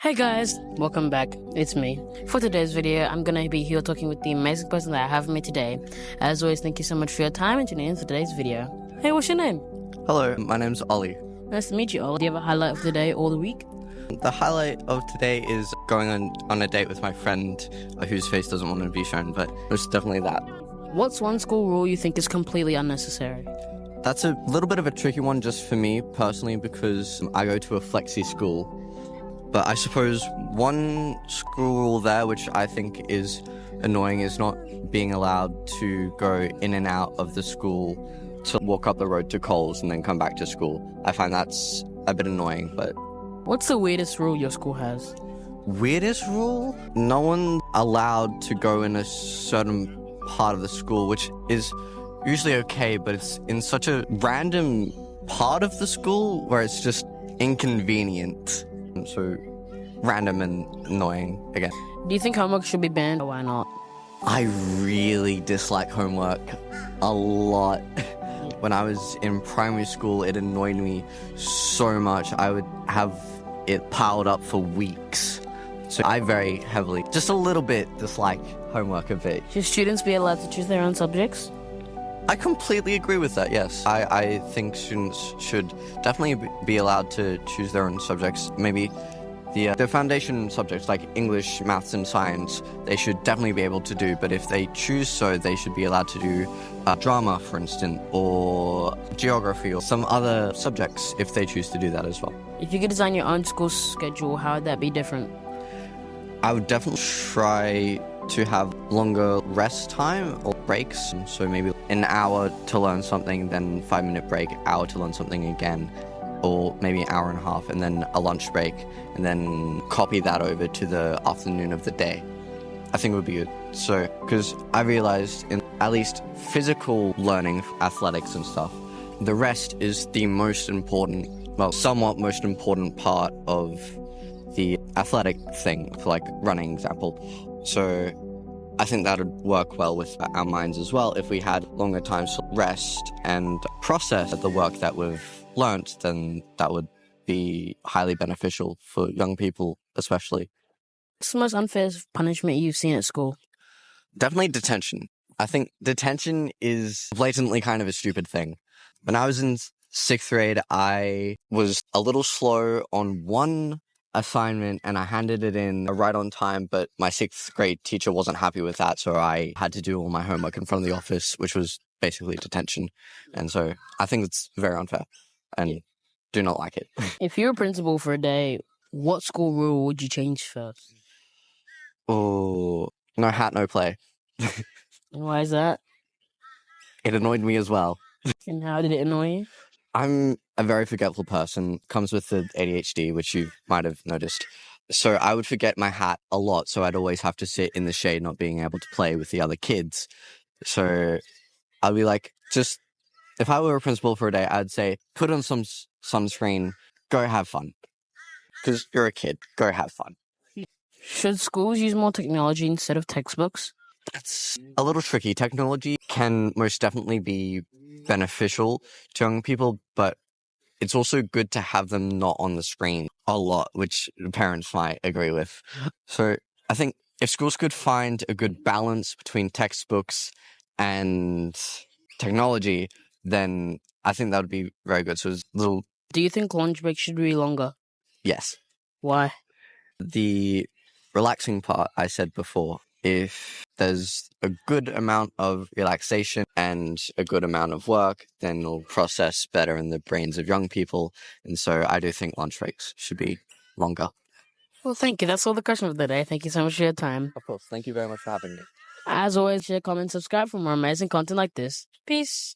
Hey guys, welcome back. It's me. For today's video, I'm gonna be here talking with the amazing person that I have with me today. As always, thank you so much for your time and tuning in for today's video. Hey, what's your name? Hello, my name's Ollie. Nice to meet you, Ollie. Do you have a highlight of the day or the week? The highlight of today is going on a date with my friend whose face doesn't want to be shown, but it's definitely that. What's one school rule you think is completely unnecessary? That's a little bit of a tricky one just for me personally because I go to a flexi school. But I suppose one school rule there which I think is annoying is not being allowed to go in and out of the school to walk up the road to Coles and then come back to school. I find that's a bit annoying, but... What's the weirdest rule your school has? Weirdest rule? No one allowed to go in a certain part of the school, which is usually okay, but it's in such a random part of the school where it's just inconvenient. So random and annoying again. Do you think homework should be banned or why not? I really dislike homework a lot. When I was in primary school, it annoyed me so much. I would have it piled up for weeks. So I very heavily, just a little bit, dislike homework a bit. Should students be allowed to choose their own subjects? I completely agree with that, yes. I think students should definitely be allowed to choose their own subjects. Maybe the foundation subjects like English, maths and science, they should definitely be able to do, but if they choose so, they should be allowed to do drama, for instance, or geography or some other subjects if they choose to do that as well. If you could design your own school schedule, how would that be different? I would definitely try to have longer rest time or breaks, so maybe an hour to learn something, then 5-minute break, hour to learn something again, or maybe an hour and a half, and then a lunch break, and then copy that over to the afternoon of the day. I think it would be good. So, because I realized in at least physical learning, athletics and stuff, the rest is the most important, well, somewhat most important part of the athletic thing, for like running example. So I think that would work well with our minds as well. If we had longer times to rest and process the work that we've learnt, then that would be highly beneficial for young people especially. What's the most unfair punishment you've seen at school? Definitely detention. I think detention is blatantly kind of a stupid thing. When I was in 6th grade, I was a little slow on one assignment and I handed it in right on time, but my 6th grade teacher wasn't happy with that, so I had to do all my homework in front of the office, which was basically detention. And so I think it's very unfair and do not like it. If you were principal for a day, what school rule would you change first? Oh, no hat, no play. Why is that? It annoyed me as well. And how did it annoy you? I'm a very forgetful person, comes with the ADHD, which you might have noticed. So I would forget my hat a lot, so I'd always have to sit in the shade, not being able to play with the other kids. So I'd be like, just, if I were a principal for a day, I'd say, put on some sunscreen, go have fun. Because you're a kid, go have fun. Should schools use more technology instead of textbooks? That's a little tricky. Technology can most definitely be beneficial to young people, but it's also good to have them not on the screen a lot, which parents might agree with. So I think if schools could find a good balance between textbooks and technology, then I think that would be very good. So it's a little... Do you think lunch breaks should be longer? Yes. Why? The relaxing part I said before, if there's a good amount of relaxation and a good amount of work, then it'll process better in the brains of young people. And so I do think lunch breaks should be longer. Well, thank you. That's all the questions of the day. Thank you so much for your time. Of course. Thank you very much for having me. As always, share, comment, subscribe for more amazing content like this. Peace.